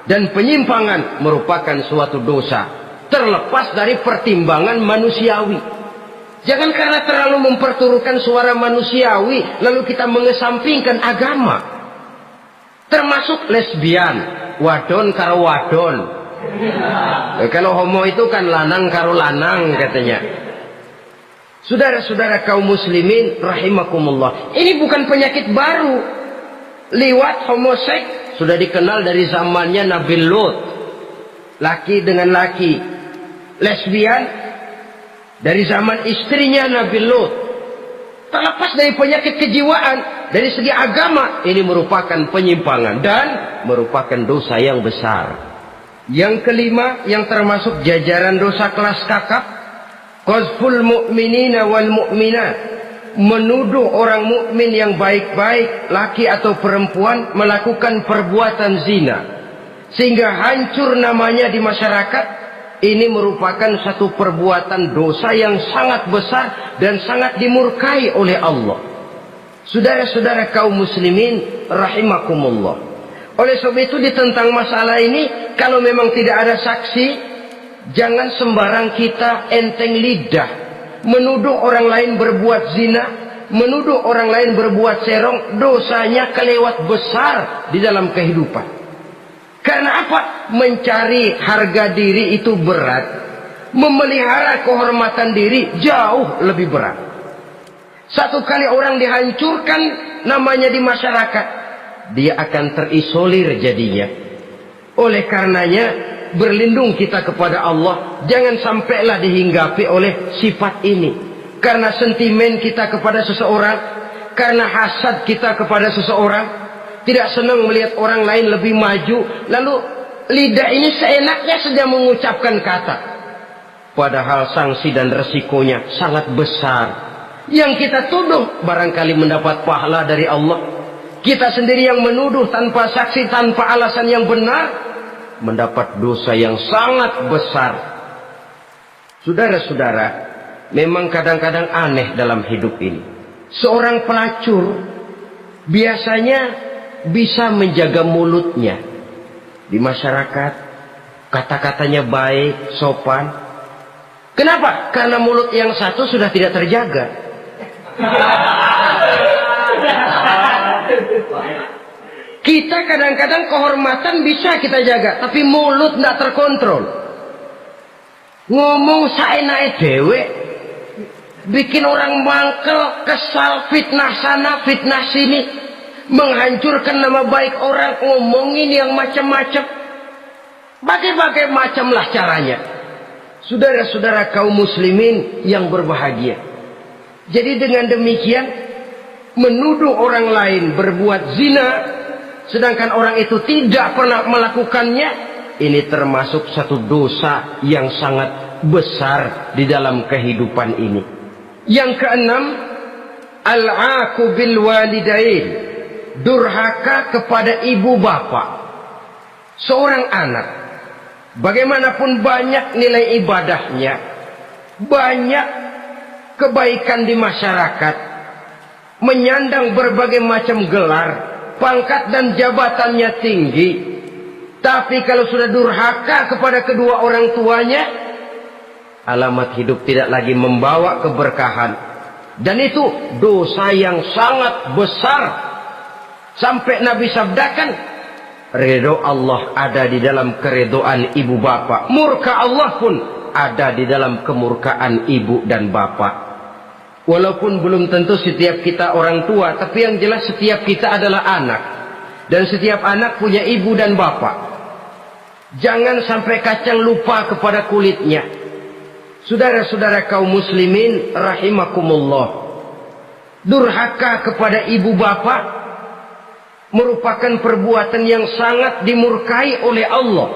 Dan penyimpangan merupakan suatu dosa, terlepas dari pertimbangan manusiawi. Jangan karena terlalu memperturutkan suara manusiawi, lalu kita mengesampingkan agama. Termasuk lesbian, wadon karo wadon. Kalau homo itu kan lanang karo lanang katanya. Saudara-saudara kaum muslimin rahimakumullah, ini bukan penyakit baru. Liwat, homoseks sudah dikenal dari zamannya Nabi Lut, laki dengan laki. Lesbian dari zaman istrinya Nabi Lut. Terlepas dari penyakit kejiwaan, dari segi agama ini merupakan penyimpangan dan merupakan dosa yang besar. Yang kelima, yang termasuk jajaran dosa kelas kakap, qazful mu'minina wal mu'minat, menuduh orang mukmin yang baik-baik, laki atau perempuan, melakukan perbuatan zina sehingga hancur namanya di masyarakat. Ini merupakan satu perbuatan dosa yang sangat besar dan sangat dimurkai oleh Allah. Saudara-saudara kaum muslimin rahimakumullah, oleh sebab itu tentang masalah ini, kalau memang tidak ada saksi, jangan sembarang kita enteng lidah menuduh orang lain berbuat zina, menuduh orang lain berbuat serong. Dosanya kelewat besar di dalam kehidupan. Karena apa? Mencari harga diri itu berat. Memelihara kehormatan diri jauh lebih berat. Satu kali orang dihancurkan namanya di masyarakat, dia akan terisolir jadinya. Oleh karenanya, berlindung kita kepada Allah, jangan sampailah dihinggapi oleh sifat ini. Karena sentimen kita kepada seseorang, karena hasad kita kepada seseorang, tidak senang melihat orang lain lebih maju, lalu lidah ini seenaknya sedang mengucapkan kata. Padahal sanksi dan resikonya sangat besar. Yang kita tuduh barangkali mendapat pahala dari Allah. Kita sendiri yang menuduh tanpa saksi, tanpa alasan yang benar, mendapat dosa yang sangat besar. Saudara-saudara, memang kadang-kadang aneh dalam hidup ini. Seorang pelacur biasanya bisa menjaga mulutnya di masyarakat, kata-katanya baik, sopan. Kenapa? Karena mulut yang satu sudah tidak terjaga. Kita kadang-kadang kehormatan bisa kita jaga, tapi mulut tidak terkontrol. Ngomong saenake dhewe, bikin orang mangkel, kesal, fitnah sana, fitnah sini, menghancurkan nama baik orang, ngomongin yang macam-macam. Berbagai macamlah caranya. Saudara-saudara kaum muslimin yang berbahagia. Jadi dengan demikian, menuduh orang lain berbuat zina, sedangkan orang itu tidak pernah melakukannya, ini termasuk satu dosa yang sangat besar di dalam kehidupan ini. Yang keenam, al-'aqu bil walidain, durhaka kepada ibu bapak. Seorang anak, bagaimanapun banyak nilai ibadahnya, banyak kebaikan di masyarakat, menyandang berbagai macam gelar, pangkat dan jabatannya tinggi, tapi kalau sudah durhaka kepada kedua orang tuanya, alamat hidup tidak lagi membawa keberkahan. Dan itu dosa yang sangat besar. Sampai Nabi sabdakan, ridho Allah ada di dalam keridhaan ibu bapak, murka Allah pun ada di dalam kemurkaan ibu dan bapak. Walaupun belum tentu setiap kita orang tua, tapi yang jelas setiap kita adalah anak. Dan setiap anak punya ibu dan bapak. Jangan sampai kacang lupa kepada kulitnya. Saudara-saudara kaum muslimin rahimakumullah, durhaka kepada ibu bapak merupakan perbuatan yang sangat dimurkai oleh Allah.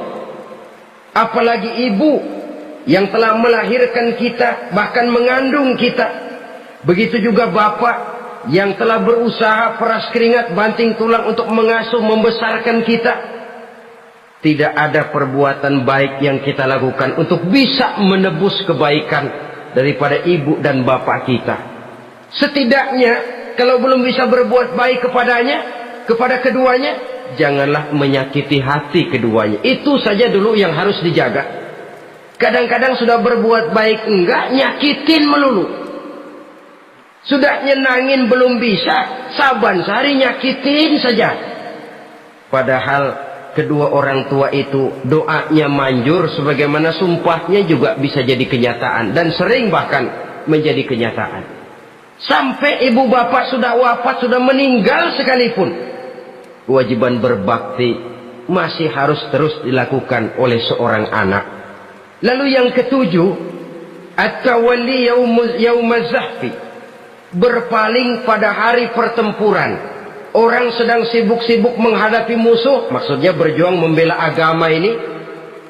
Apalagi ibu yang telah melahirkan kita, bahkan mengandung kita. Begitu juga bapak yang telah berusaha peras keringat banting tulang untuk mengasuh membesarkan kita. Tidak ada perbuatan baik yang kita lakukan untuk bisa menebus kebaikan daripada ibu dan bapak kita. Setidaknya kalau belum bisa berbuat baik kepadanya, kepada keduanya, janganlah menyakiti hati keduanya. Itu saja dulu yang harus dijaga. Kadang-kadang sudah berbuat baik enggak, nyakitin melulu. Sudah nyenangin belum bisa, saban sehari nyakitin saja. Padahal kedua orang tua itu doanya manjur, sebagaimana sumpahnya juga bisa jadi kenyataan. Dan sering bahkan menjadi kenyataan. Sampai ibu bapak sudah wafat, sudah meninggal sekalipun, kewajiban berbakti masih harus terus dilakukan oleh seorang anak. Lalu yang ketujuh, at-tawalli yaumaz zahfi, berpaling pada hari pertempuran. Orang sedang sibuk-sibuk menghadapi musuh, maksudnya berjuang membela agama ini,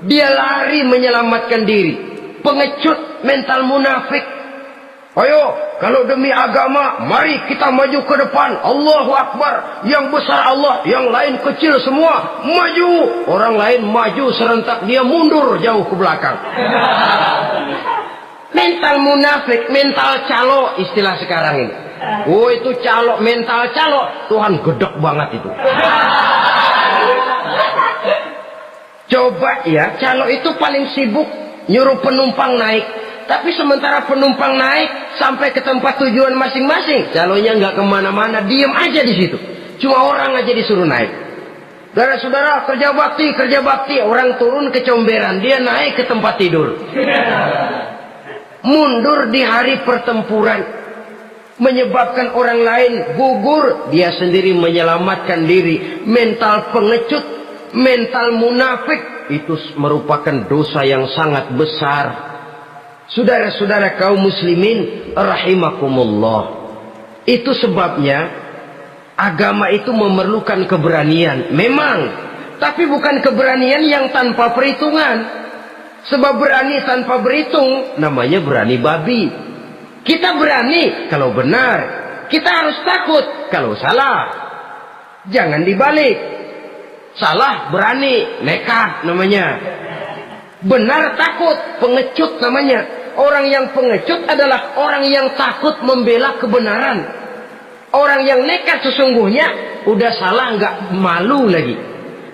dia lari menyelamatkan diri. Pengecut, mental munafik. Ayo, kalau demi agama, mari kita maju ke depan. Allahu Akbar. Yang besar Allah, yang lain kecil semua. Maju. Orang lain maju serentak, dia mundur jauh ke belakang. Mental munafik, mental calo istilah sekarang ini. Oh, itu calo, mental calo. Tuhan gedek banget itu. Coba ya, calo itu paling sibuk nyuruh penumpang naik. Tapi sementara penumpang naik sampai ke tempat tujuan masing-masing, calonya nggak kemana-mana, diem aja di situ. Cuma orang aja disuruh naik. Saudara-saudara, kerja bakti, orang turun ke comberan, dia naik ke tempat tidur. Mundur di hari pertempuran, menyebabkan orang lain gugur, dia sendiri menyelamatkan diri. Mental pengecut, mental munafik, itu merupakan dosa yang sangat besar. Saudara-saudara kaum muslimin rahimakumullah, itu sebabnya agama itu memerlukan keberanian, memang, tapi bukan keberanian yang tanpa perhitungan. Sebab berani tanpa berhitung namanya berani babi. Kita berani kalau benar, kita harus takut kalau salah. Jangan dibalik. Salah berani, nekat namanya. Benar takut, pengecut namanya. Orang yang pengecut adalah orang yang takut membela kebenaran. Orang yang nekat sesungguhnya udah salah nggak malu lagi,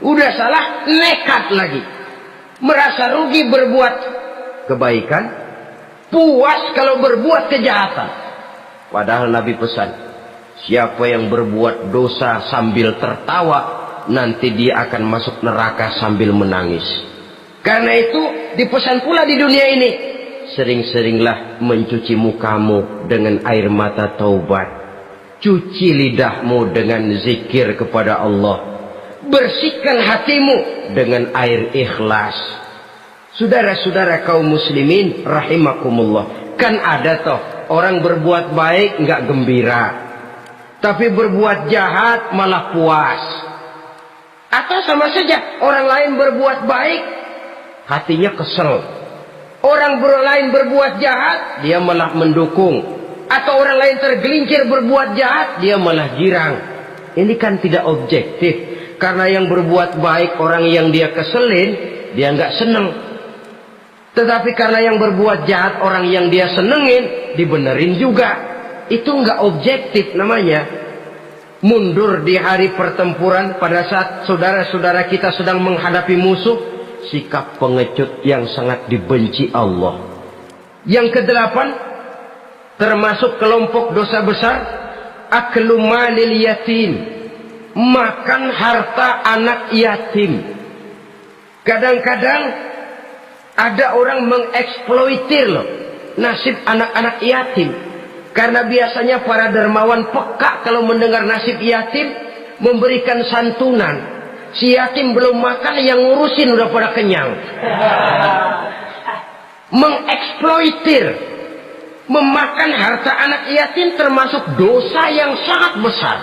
udah salah nekat lagi, merasa rugi berbuat kebaikan, puas kalau berbuat kejahatan. Padahal Nabi pesan, siapa yang berbuat dosa sambil tertawa, nanti dia akan masuk neraka sambil menangis. Karena itu dipesan pula di dunia ini, sering-seringlah mencuci mukamu dengan air mata taubat. Cuci lidahmu dengan zikir kepada Allah. Bersihkan hatimu dengan air ikhlas. Saudara-saudara kaum muslimin rahimakumullah, kan ada toh orang berbuat baik nggak gembira, tapi berbuat jahat malah puas. Atau sama saja, orang lain berbuat baik, hatinya kesel. Orang lain berbuat jahat, dia malah mendukung. Atau orang lain tergelincir berbuat jahat, dia malah girang. Ini kan tidak objektif. Karena yang berbuat baik, orang yang dia keselin, dia nggak seneng. Tetapi karena yang berbuat jahat, orang yang dia senengin, dibenerin juga. Itu nggak objektif namanya. Mundur di hari pertempuran pada saat saudara-saudara kita sedang menghadapi musuh, sikap pengecut yang sangat dibenci Allah. Yang kedelapan, termasuk kelompok dosa besar, aklu malil yatim, makan harta anak yatim. Kadang-kadang ada orang mengeksploitir loh nasib anak-anak yatim. Karena biasanya para dermawan peka kalau mendengar nasib yatim, memberikan santunan. Si yatim belum makan, yang ngurusin udah pada kenyang. Mengeksploitir, memakan harta anak yatim termasuk dosa yang sangat besar.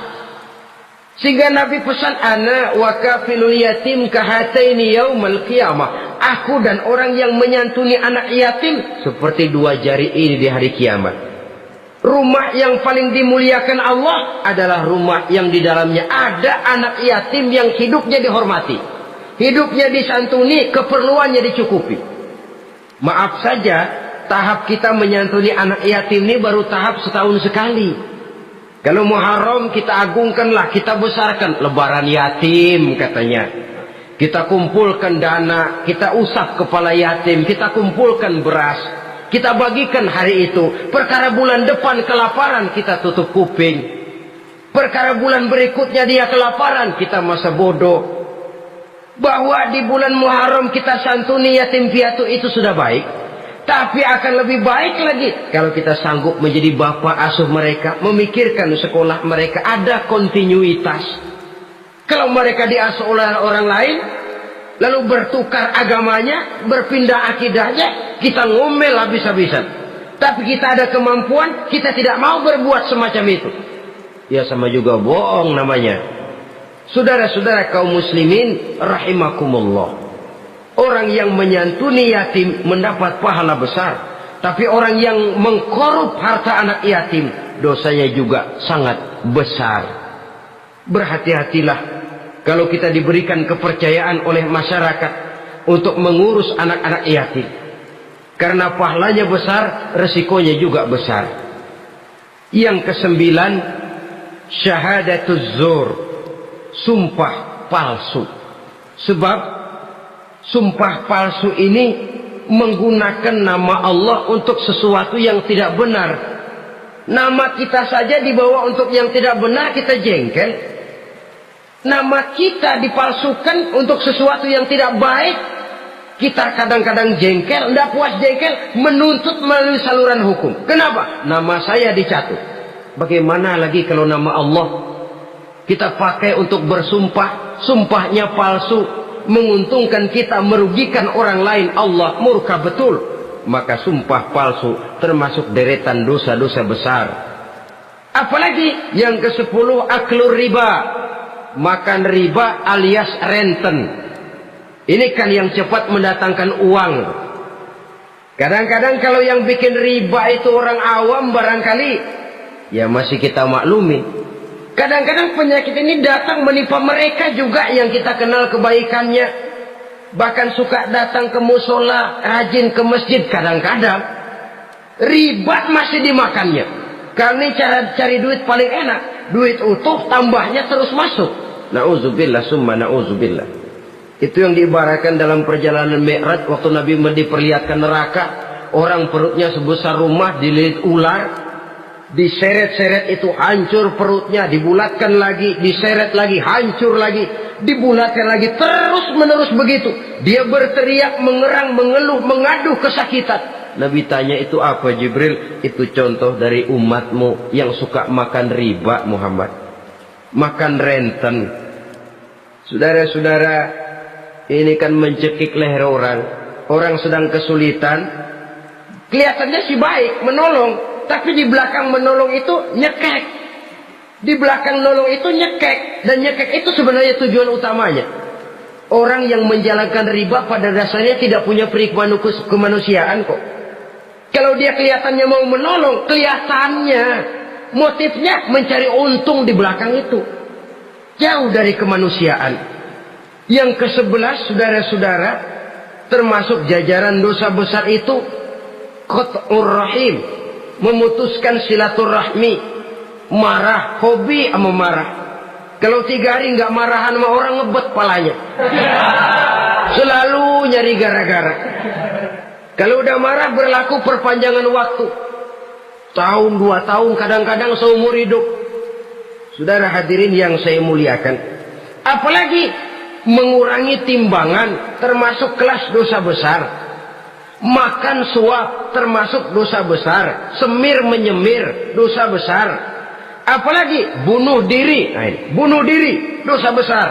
Sehingga Nabi pesan, ana wa kafilul yatim kahataini yaumal qiyamah. Aku dan orang yang menyantuni anak yatim seperti dua jari ini di hari kiamat. Rumah yang paling dimuliakan Allah adalah rumah yang di dalamnya ada anak yatim yang hidupnya dihormati, hidupnya disantuni, keperluannya dicukupi. Maaf saja, tahap kita menyantuni anak yatim ini baru tahap setahun sekali. Kalau Muharram kita agungkanlah, kita besarkan. Lebaran yatim katanya. Kita kumpulkan dana, kita usap kepala yatim, kita kumpulkan beras, kita bagikan hari itu. Perkara bulan depan kelaparan, kita tutup kuping. Perkara bulan berikutnya dia kelaparan, kita masa bodoh. Bahwa di bulan Muharram kita santuni yatim piatu itu sudah baik. Tapi akan lebih baik lagi kalau kita sanggup menjadi bapak asuh mereka, memikirkan sekolah mereka, ada kontinuitas. Kalau mereka diasuh oleh orang lain, lalu bertukar agamanya, berpindah akidahnya, kita ngomel habis-habisan. Tapi kita ada kemampuan, kita tidak mau berbuat semacam itu. Ya sama juga bohong namanya. Saudara-saudara kaum muslimin rahimakumullah. Orang yang menyantuni yatim mendapat pahala besar. Tapi orang yang mengkorup harta anak yatim, dosanya juga sangat besar. Berhati-hatilah kalau kita diberikan kepercayaan oleh masyarakat untuk mengurus anak-anak yatim. Karena pahalanya besar, resikonya juga besar. Yang kesembilan, syahadatuz zur, sumpah palsu. Sebab sumpah palsu ini menggunakan nama Allah untuk sesuatu yang tidak benar. Nama kita saja dibawa untuk yang tidak benar, kita jengkel. Nama kita dipalsukan untuk sesuatu yang tidak baik. Kita kadang-kadang jengkel, tidak puas jengkel, menuntut melalui saluran hukum. Kenapa? Nama saya dicatut. Bagaimana lagi kalau nama Allah kita pakai untuk bersumpah, sumpahnya palsu, menguntungkan kita, merugikan orang lain, Allah murka betul. Maka sumpah palsu termasuk deretan dosa-dosa besar. Apalagi yang ke-10, aklur riba, makan riba alias renten. Ini kan yang cepat mendatangkan uang. Kadang-kadang kalau yang bikin riba itu orang awam barangkali, ya masih kita maklumi. Kadang-kadang penyakit ini datang menimpa mereka juga yang kita kenal kebaikannya. Bahkan suka datang ke musola, rajin ke masjid kadang-kadang. Riba masih dimakannya. Karena cara cari duit paling enak. Duit utuh tambahnya terus masuk. Na'udzubillah summa na'udzubillah. Itu yang diibaratkan dalam perjalanan Mi'raj waktu Nabi diperlihatkan neraka. Orang perutnya sebesar rumah dililit ular. Diseret-seret itu hancur perutnya. Dibulatkan lagi, diseret lagi, hancur lagi. Dibulatkan lagi, terus menerus begitu. Dia berteriak, mengerang, mengeluh, mengaduh kesakitan. Nabi tanya, itu apa Jibril? Itu contoh dari umatmu yang suka makan riba Muhammad. Makan renten. Saudara-saudara, ini kan mencekik leher orang. Orang sedang kesulitan. Kelihatannya sih baik, menolong. Tapi di belakang menolong itu nyekek. Di belakang nolong itu nyekek. Dan nyekek itu sebenarnya tujuan utamanya. Orang yang menjalankan riba pada dasarnya tidak punya perikman kemanusiaan kok. Kalau dia kelihatannya mau menolong, kelihatannya motifnya mencari untung di belakang itu. Jauh dari kemanusiaan. Yang ke-11, saudara-saudara, termasuk jajaran dosa besar itu qat'ur rahim, memutuskan silaturahmi. Marah, hobi sama marah. Kalau 3 hari nggak marahan sama orang, ngebet palanya. Selalu nyari gara-gara. Kalau udah marah berlaku perpanjangan waktu. Tahun, 2 tahun, kadang-kadang seumur hidup. Saudara hadirin yang saya muliakan. Apalagi mengurangi timbangan termasuk kelas dosa besar. Makan suap termasuk dosa besar. Semir menyemir dosa besar. Apalagi bunuh diri. Nah, bunuh diri dosa besar.